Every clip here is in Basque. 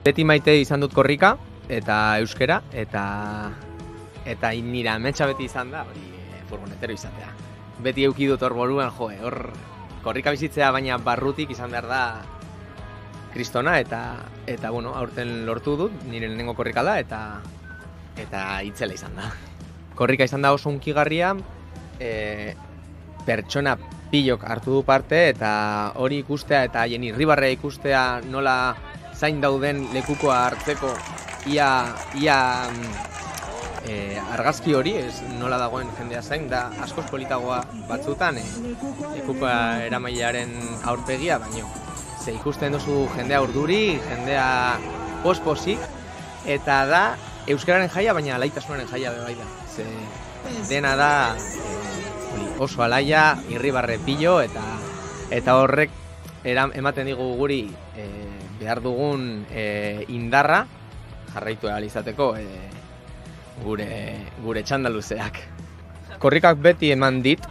Beti maite izan dut korrika, eta euskera, eta nire ametsa beti izan da, hori furgonetero izatea. Beti euki dut hor boruan, hor korrika bizitzea, baina barrutik izan behar da kristona, eta bueno, aurten lortu dut, nire lehenengo korrika da, eta itzela izan da. Korrika izan da oso hunkigarria, pertsona pilok hartu du parte, eta hori ikustea, eta haien irribarrea ikustea nola zain dauden lekukoa hartzeko ia argazki hori, nola dagoen jendea zain, da askoz politagoa batzutan lekukoa eramailearen aurpegia, baino. Ze ikusten duzu jendea urduri, jendea posposik, eta da euskararen jaia, baina alaitasunaren jaia bai da. Ze dena da oso alaia, irribarre pilo, eta horrek ematen digu guri behar dugun indarra jarraitu ahal izateko gure txandaluzeak. Korrikak beti eman dit,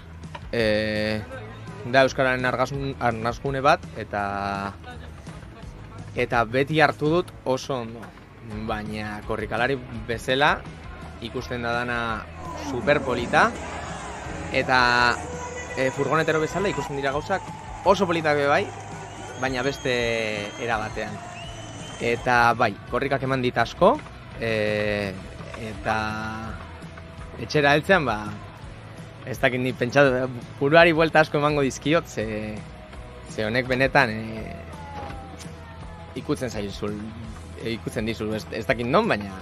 da euskararen argazgune bat, eta beti hartu dut oso ondo. Baina korrikalari bezala ikusten da dana superpolita, eta furgonetero bezala ikusten dira gauzak oso politak bai, baina beste era batean. Eta bai, korrikak eman dit asko, eta etxera heltzean, ez dakit ni pentsatu, buruari buelta asko emango dizkiot, ze honek benetan ikutzen dizul, ez dakit non, baina